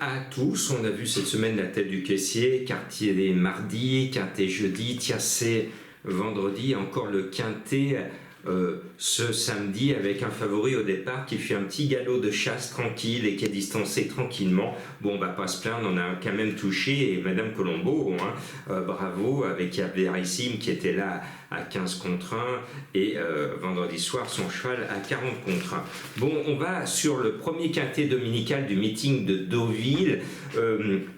à tous. On a vu cette semaine la tête du caissier, quartier mardi, quintet jeudi, tiercé vendredi, encore le quintet ce samedi avec un favori au départ qui fait un petit galop de chasse tranquille et qui est distancé tranquillement. Bon, on va pas se plaindre, on a quand même touché, et Madame Colombo, bravo, avec Abderrahim qui était là à 15 contre 1 et vendredi soir son cheval à 40 contre 1. Bon, on va sur le premier quintet dominical du meeting de Deauville,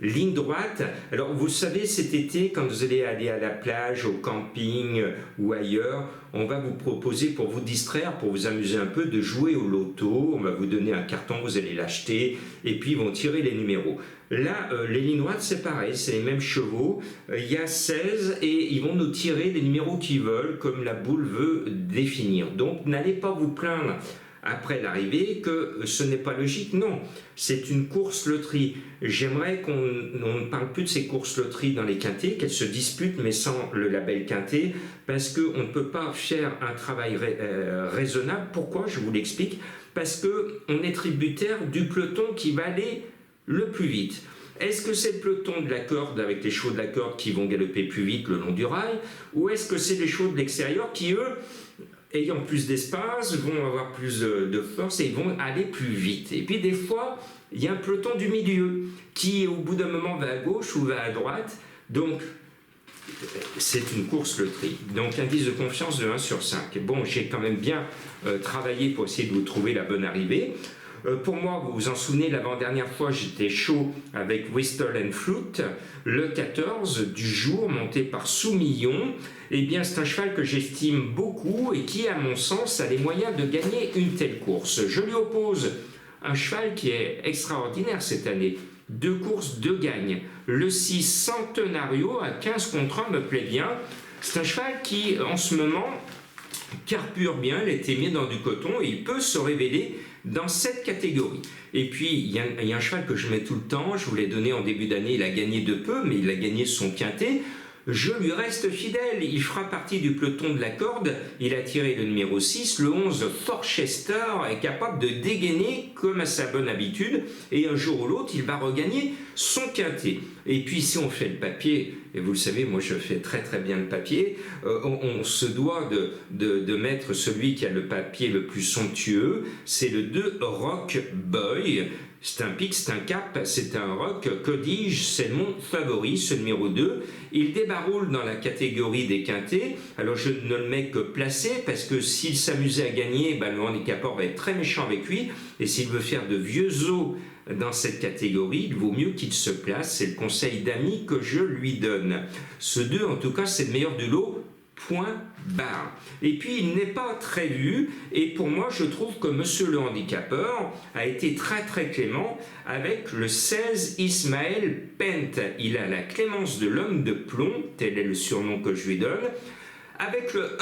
ligne droite. Alors vous savez, cet été, quand vous allez aller à la plage, au camping ou ailleurs, on va vous proposer, pour vous distraire, pour vous amuser un peu, de jouer au loto. On va vous donner un carton, vous allez l'acheter et puis ils vont tirer les numéros. Là, les lignes droites, c'est pareil, c'est les mêmes chevaux. Il y a 16 et ils vont nous tirer les numéros qu'ils veulent, comme la boule veut définir. Donc, n'allez pas vous plaindre après l'arrivée que ce n'est pas logique. Non, c'est une course loterie. J'aimerais qu'on ne parle plus de ces courses loteries dans les quintets, qu'elles se disputent, mais sans le label quintet, parce qu'on ne peut pas faire un travail raisonnable. Pourquoi? Je vous l'explique. Parce qu'on est tributaire du peloton qui va aller le plus vite. Est-ce que c'est le peloton de la corde avec les chevaux de la corde qui vont galoper plus vite le long du rail, ou est-ce que c'est les chevaux de l'extérieur qui, eux, ayant plus d'espace, vont avoir plus de force et vont aller plus vite? Et puis des fois, il y a un peloton du milieu qui, au bout d'un moment, va à gauche ou va à droite. Donc, c'est une course loterie. Donc, indice de confiance de 1 sur 5. Et bon, j'ai quand même bien travaillé pour essayer de vous trouver la bonne arrivée. Pour moi, vous vous en souvenez, l'avant-dernière fois, j'étais chaud avec Whistle and Flute, le 14 du jour, monté par Soumillon. Eh bien, c'est un cheval que j'estime beaucoup et qui, à mon sens, a les moyens de gagner une telle course. Je lui oppose un cheval qui est extraordinaire cette année. 2 courses, 2 gagnes. Le 6 Centenario à 15 contre 1 me plaît bien. C'est un cheval qui, en ce moment, carbure bien, il a été mis dans du coton et il peut se révéler dans cette catégorie. Et puis, il y a un cheval que je mets tout le temps, je vous l'ai donné en début d'année, il a gagné de peu, mais il a gagné son quintet. Je lui reste fidèle, il fera partie du peloton de la corde, il a tiré le numéro 6, le 11 Forchester est capable de dégainer comme à sa bonne habitude, et un jour ou l'autre, il va regagner son quintet. Et puis si on fait le papier, et vous le savez, moi je fais très très bien le papier, on se doit de mettre celui qui a le papier le plus somptueux, c'est le 2 Rock Boy. C'est un pic, c'est un cap, c'est un rock, que dis-je, c'est mon favori, ce numéro 2. Il débaroule dans la catégorie des quintets, alors je ne le mets que placé, parce que s'il s'amusait à gagner, le handicapeur va être très méchant avec lui, et s'il veut faire de vieux os dans cette catégorie, il vaut mieux qu'il se place, c'est le conseil d'amis que je lui donne. Ce 2, en tout cas, c'est le meilleur du lot, point barre. Et puis il n'est pas très vu, et pour moi je trouve que monsieur le handicapeur a été très très clément avec le 16 Ismaël Pent. Il a la clémence de l'homme de plomb, tel est le surnom que je lui donne. Avec le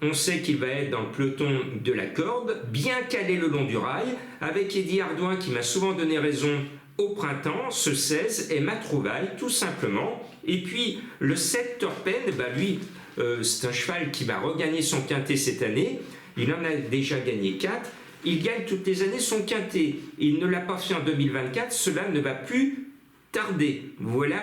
1, on sait qu'il va être dans le peloton de la corde, bien calé le long du rail, avec Eddie Ardouin qui m'a souvent donné raison au printemps. Ce 16 est ma trouvaille, tout simplement. Et puis le 7 Torpen, lui, c'est un cheval qui va regagner son quintet cette année. Il en a déjà gagné 4. Il gagne toutes les années son quintet. Il ne l'a pas fait en 2024. Cela ne va plus tarder. Voilà,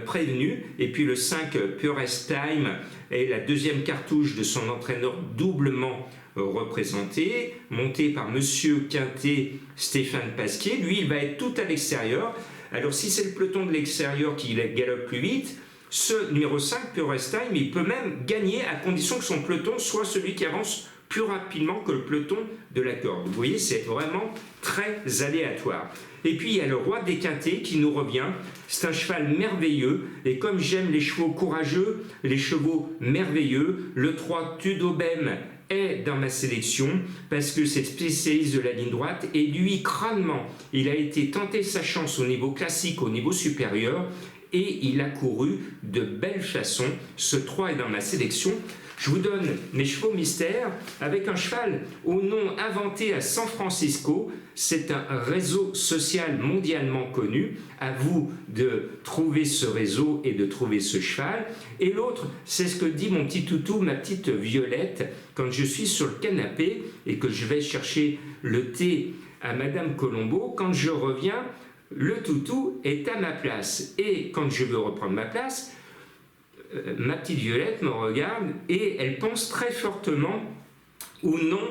prévenu. Et puis le 5 Purest Time est la deuxième cartouche de son entraîneur doublement représenté, monté par monsieur Quintet Stéphane Pasquier. Lui, il va être tout à l'extérieur. Alors si c'est le peloton de l'extérieur qui galope plus vite, ce numéro 5, Purest Time, il peut même gagner à condition que son peloton soit celui qui avance plus rapidement que le peloton de la corde. Vous voyez, c'est vraiment très aléatoire. Et puis, il y a le roi des quintets qui nous revient. C'est un cheval merveilleux. Et comme j'aime les chevaux courageux, les chevaux merveilleux, le 3 Tudobem est dans ma sélection parce que c'est spécialiste de la ligne droite et lui, crânement, il a été tenter sa chance au niveau classique, au niveau supérieur, et il a couru de belle façon. Ce 3 est dans ma sélection. Je vous donne mes chevaux mystères avec un cheval au nom inventé à San Francisco. C'est un réseau social mondialement connu. À vous de trouver ce réseau et de trouver ce cheval. Et l'autre, c'est ce que dit mon petit toutou, ma petite Violette, quand je suis sur le canapé et que je vais chercher le thé à Madame Colombo. Quand je reviens, le toutou est à ma place. Et quand je veux reprendre ma place, ma petite Violette me regarde et elle pense très fortement ou non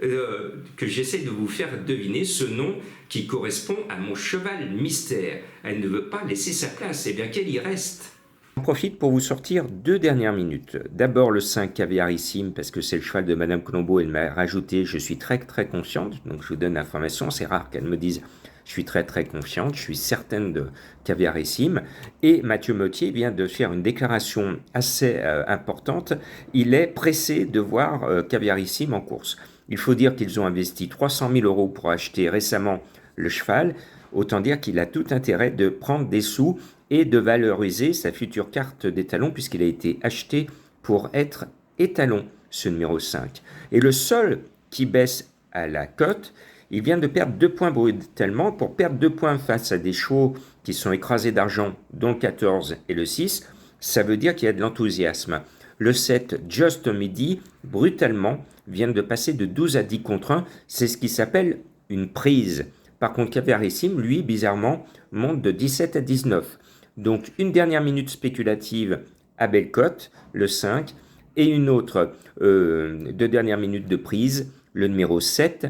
que j'essaie de vous faire deviner ce nom qui correspond à mon cheval mystère. Elle ne veut pas laisser sa place, et bien qu'elle y reste. J'en profite pour vous sortir 2 dernières minutes. D'abord le 5 caviarissime, parce que c'est le cheval de Madame Colombo, elle m'a rajouté, je suis très très confiante, donc je vous donne l'information, c'est rare qu'elle me dise je suis très très confiante, je suis certaine de caviarissime. Et Mathieu Mottier vient de faire une déclaration assez importante, il est pressé de voir caviarissime en course. Il faut dire qu'ils ont investi 300 000 € pour acheter récemment le cheval, autant dire qu'il a tout intérêt de prendre des sous et de valoriser sa future carte d'étalon puisqu'il a été acheté pour être étalon, ce numéro 5. Et le seul qui baisse à la cote, il vient de perdre 2 points brutalement pour perdre 2 points face à des chevaux qui sont écrasés d'argent, dont le 14 et le 6. Ça veut dire qu'il y a de l'enthousiasme. Le 7, Just Midi, brutalement, vient de passer de 12 à 10 contre 1. C'est ce qui s'appelle une prise. Par contre, Caviarissime, lui, bizarrement, monte de 17 à 19. Donc, une dernière minute spéculative à belle cote, le 5, et une autre 2 dernières minutes de prise, le numéro 7,